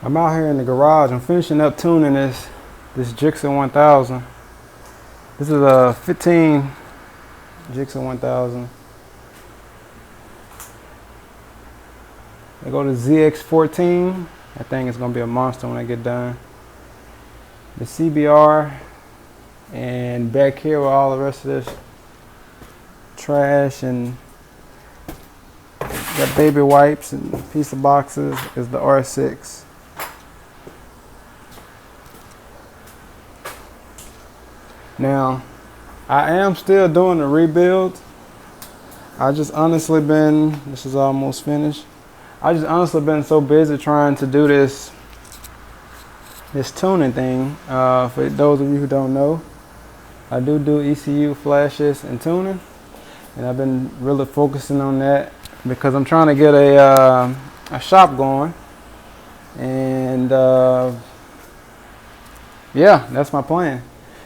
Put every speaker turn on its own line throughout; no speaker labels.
I'm out here in the garage. I'm finishing up tuning this Gixxer 1000. This is a 15 Gixxer 1000. I go to ZX14. I think it's gonna be a monster when I get done. The CBR, and back here with all the rest of this trash and got baby wipes and piece of boxes is the R6. Now, I am still doing the rebuild. I just honestly been, this is almost finished. I just honestly been so busy trying to do this tuning thing. For those of you who don't know, I do ECU flashes and tuning, and I've been really focusing on that because I'm trying to get a shop going, and yeah, that's my plan.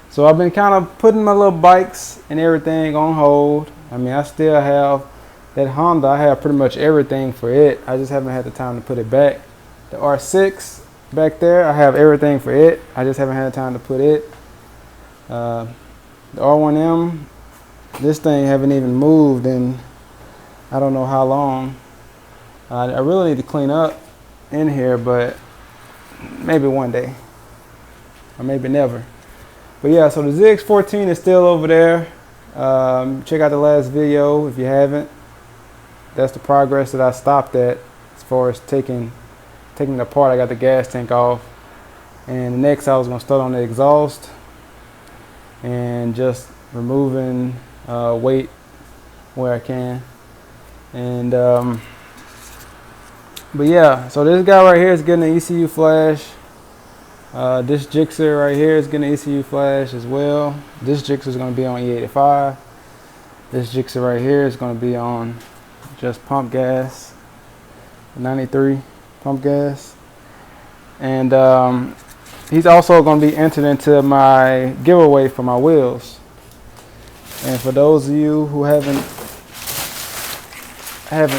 So I've been kind of putting my little bikes and everything on hold. I mean, I still have that Honda. I have pretty much everything for it. I just haven't had the time to put it back. The R6 back there, I have everything for it. I just haven't had time to put it. The R1M, this thing haven't even moved in I don't know how long. I really need to clean up in here, but maybe one day, or maybe never. But yeah, so the ZX14 is still over there. Check out the last video if you haven't. That's the progress that I stopped at as far as taking it apart. I got the gas tank off, and next I was going to start on the exhaust and just removing weight where I can. And but yeah, so this guy right here is getting an ECU flash. This Gixxer right here is getting an ECU flash as well. This Gixxer is going to be on E85. This Gixxer right here is going to be on just pump gas, 93 pump gas. And he's also going to be entered into my giveaway for my wheels. And for those of you who haven't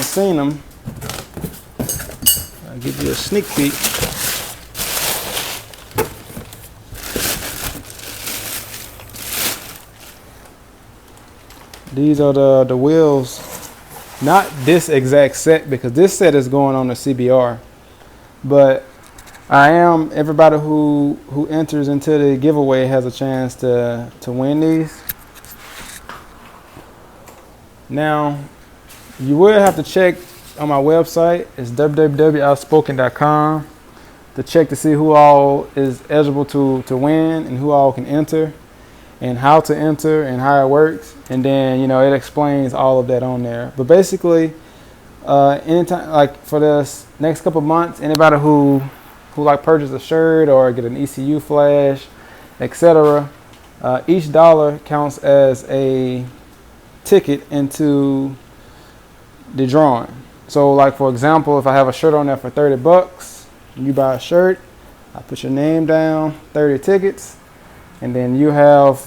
seen them, I'll give you a sneak peek. These are the wheels, not this exact set because this set is going on the CBR, but everybody who enters into the giveaway has a chance to win these. Now, you will have to check on my website. It's www.outspoken.com to check to see who all is eligible to win and who all can enter, and how to enter and how it works. And then, you know, it explains all of that on there. But basically, anytime, like for this next couple months, anybody who like purchase a shirt or get an ECU flash, etc., each dollar counts as a ticket into the drawing. So like, for example, if I have a shirt on there for 30 bucks, you buy a shirt, I put your name down, 30 tickets, and then you have,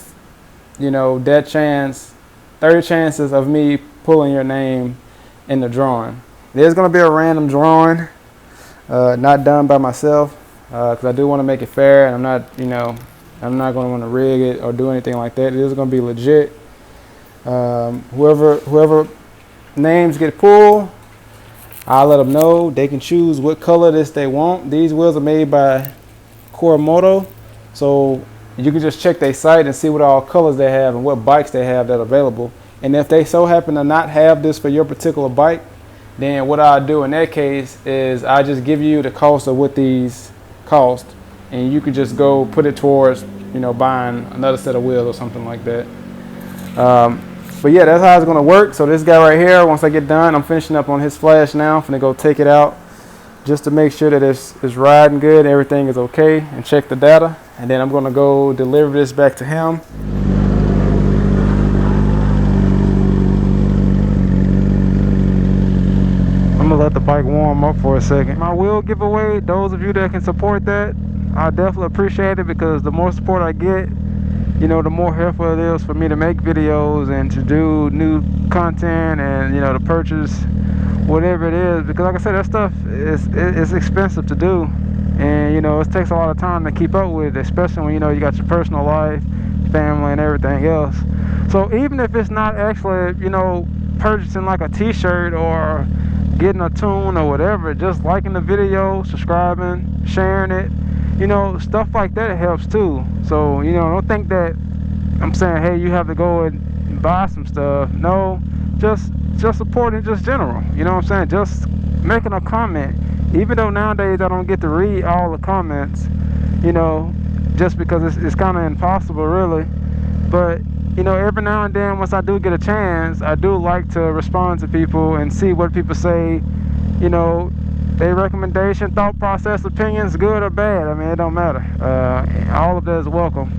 you know, that chance, 30 chances of me pulling your name in the drawing. There's going to be a random drawing, not done by myself, because I do want to make it fair, and I'm not going to want to rig it or do anything like that. It is going to be legit. Whoever names get pulled, I'll let them know. They can choose what color they want. These wheels are made by Moto, so you can just check their site and see what all colors they have and what bikes they have that are available. And if they so happen to not have this for your particular bike, then what I do in that case is I just give you the cost of what these cost, and you can just go put it towards, you know, buying another set of wheels or something like that. But yeah, that's how it's going to work. So this guy right here, once I get done, I'm finishing up on his flash now. I'm going to go take it out just to make sure that it's riding good, everything is okay, and check the data. And then I'm going to go deliver this back to him. I'm going to let the bike warm up for a second. My wheel giveaway, those of you that can support that, I definitely appreciate it, because the more support I get, you know, the more helpful it is for me to make videos and to do new content, and, you know, to purchase whatever it is, because like I said, that stuff is expensive to do. And you know, it takes a lot of time to keep up with, especially when you know you got your personal life, family, and everything else. So even if it's not actually, you know, purchasing like a t-shirt or getting a tune or whatever, just liking the video, subscribing, sharing it, you know, stuff like that helps too. So you know, don't think that I'm saying, hey, you have to go and buy some stuff. No, just supporting just general, you know what I'm saying, just making a comment. Even though nowadays I don't get to read all the comments, you know, just because it's kind of impossible really. But you know, every now and then, once I do get a chance, I do like to respond to people and see what people say, you know, their recommendation, thought process, opinions, good or bad. I mean, it don't matter. All of that is welcome.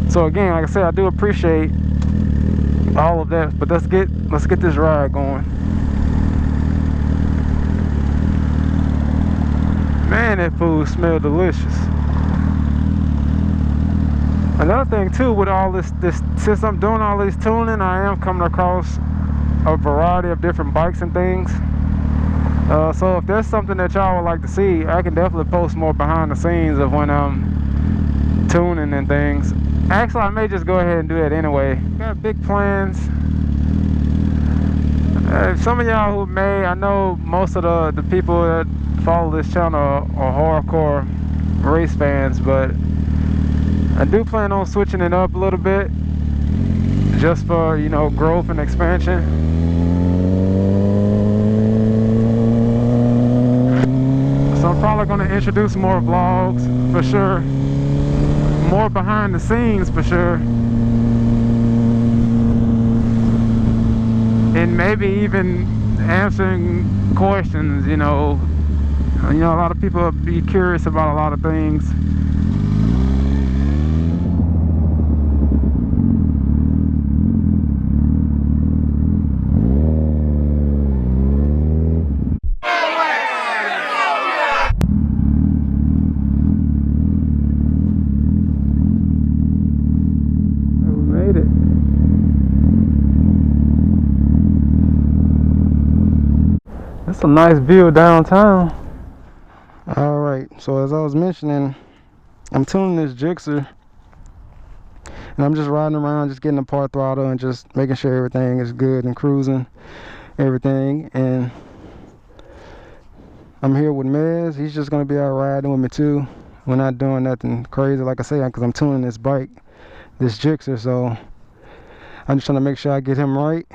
So again, like I said, I do appreciate all of that. But let's get this ride going. Man, that food smells delicious. Another thing too, with all this, since I'm doing all this tuning, I am coming across a variety of different bikes and things. So if there's something that y'all would like to see, I can definitely post more behind the scenes of when I'm tuning and things. Actually, I may just go ahead and do that anyway. Got big plans. Some of y'all who may, I know most of the people that follow this channel are hardcore race fans, but I do plan on switching it up a little bit, just for, you know, growth and expansion. So I'm probably going to introduce more vlogs for sure, more behind the scenes for sure, and maybe even answering questions. You know, a lot of people be curious about a lot of things. That's a nice view downtown. All right, so as I was mentioning, I'm tuning this Gixxer, and I'm just riding around, just getting the part throttle and just making sure everything is good and cruising everything. And I'm here with Mezz. He's just gonna be out riding with me too. We're not doing nothing crazy, like I say, because I'm tuning this bike, this Gixxer. So I'm just trying to make sure I get him right.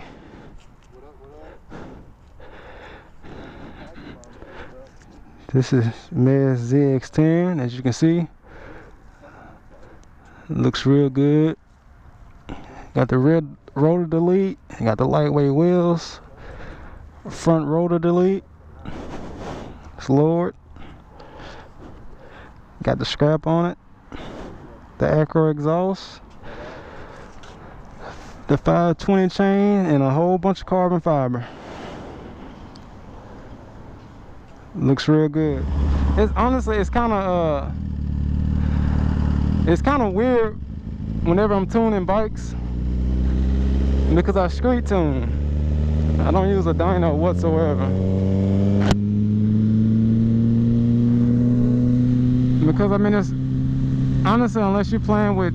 This is Mezz ZX10, as you can see. Looks real good. Got the rear rotor delete, got the lightweight wheels, front rotor delete, it's lowered. Got the scrap on it, the acro exhaust, the 520 chain, and a whole bunch of carbon fiber. Looks real good. It's honestly, it's kind of weird whenever I'm tuning bikes, because I street tune. I don't use a dyno whatsoever, because I mean, it's honestly, unless you're playing with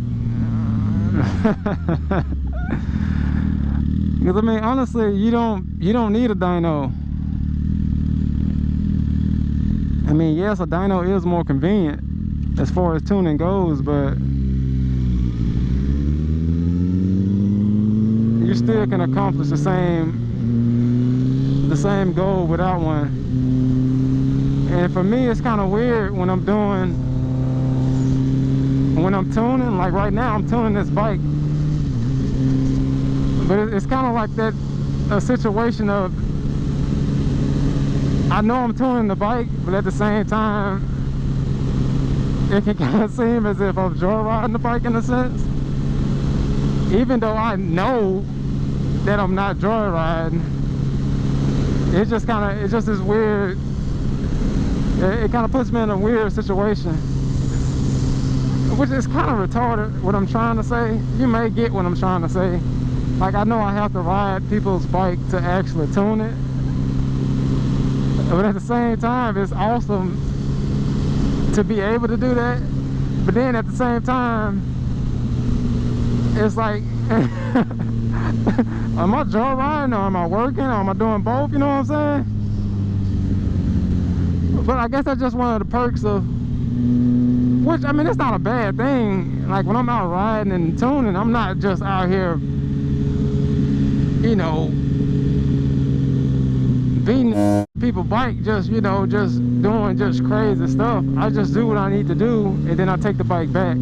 because I mean, honestly, you don't need a dyno. I mean, yes, a dyno is more convenient as far as tuning goes, but you still can accomplish the same goal without one. And for me, it's kind of weird when I'm tuning. Like right now, I'm tuning this bike, but it's kind of like a situation of, I know I'm tuning the bike, but at the same time, it can kind of seem as if I'm joyriding the bike in a sense. Even though I know that I'm not joyriding, it's just this weird, it kind of puts me in a weird situation, which is kind of retarded, what I'm trying to say. You may get what I'm trying to say. Like, I know I have to ride people's bike to actually tune it, but at the same time, it's awesome to be able to do that. But then at the same time, it's like, am I joyriding or am I working or am I doing both? You know what I'm saying? But I guess that's just one of the perks of, which, I mean, it's not a bad thing. Like when I'm out riding and tuning, I'm not just out here, you know, beating people's bike, just, you know, just doing just crazy stuff. I just do what I need to do, and then I take the bike back.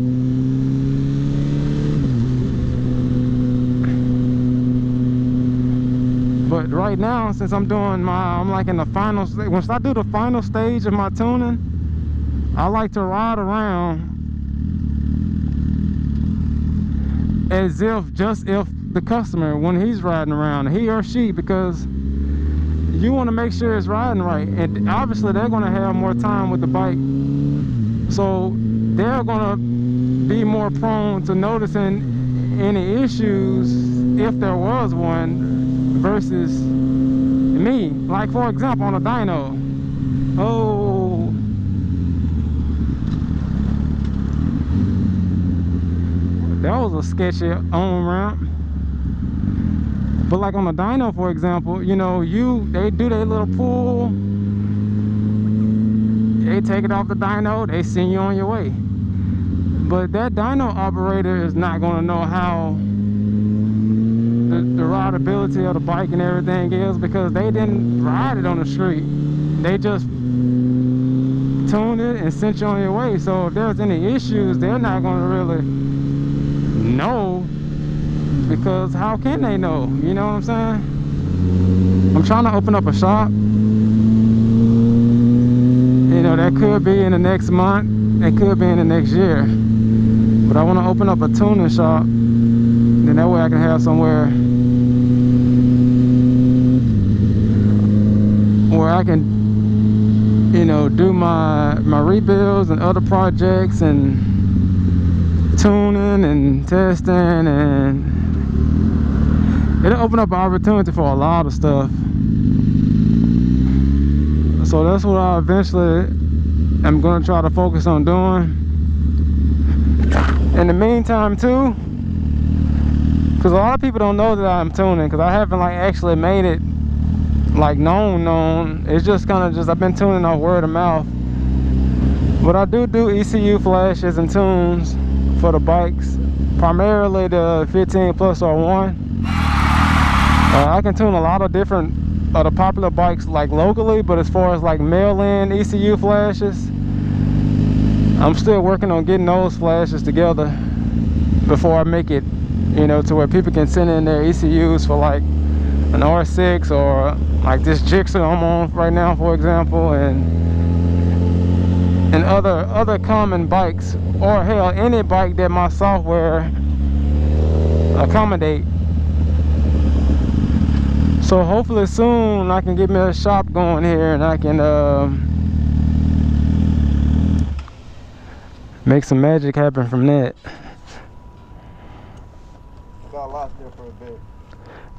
But right now, since I'm doing I'm like in the final stage. Once I do the final stage of my tuning, I like to ride around as if the customer, when he's riding around, he or she, because you want to make sure it's riding right, and obviously they're going to have more time with the bike, so they're going to be more prone to noticing any issues if there was one versus me. Like for example, on a dyno, oh, that was a sketchy on ramp. But like on the dyno, for example, you know, they do their little pull, they take it off the dyno, they send you on your way. But that dyno operator is not going to know how the rideability of the bike and everything is, because they didn't ride it on the street. They just tuned it and sent you on your way. So if there's any issues, they're not going to really know, because how can they know? You know what I'm saying? I'm trying to open up a shop. You know, that could be in the next month, it could be in the next year, but I want to open up a tuning shop. Then that way I can have somewhere where I can, you know, do my rebuilds and other projects and tuning and testing, and it'll open up an opportunity for a lot of stuff. So that's what I eventually am going to try to focus on doing. In the meantime too, because a lot of people don't know that I'm tuning, because I haven't like actually made it like known. It's just kind of I've been tuning off word of mouth. But I do ECU flashes and tunes for the bikes, primarily the 15 plus R1. I can tune a lot of different the popular bikes like locally, but as far as like mail-in ECU flashes, I'm still working on getting those flashes together before I make it, you know, to where people can send in their ECUs for like an R6 or like this Jixer I'm on right now, for example, and other common bikes, or hell, any bike that my software accommodate. So hopefully soon I can get me a shop going here, and I can make some magic happen from that.
Got lost there for a bit.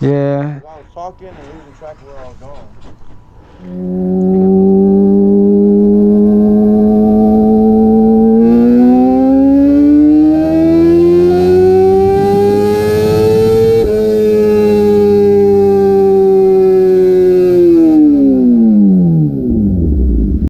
Yeah.
I was talking and losing track of where I was going.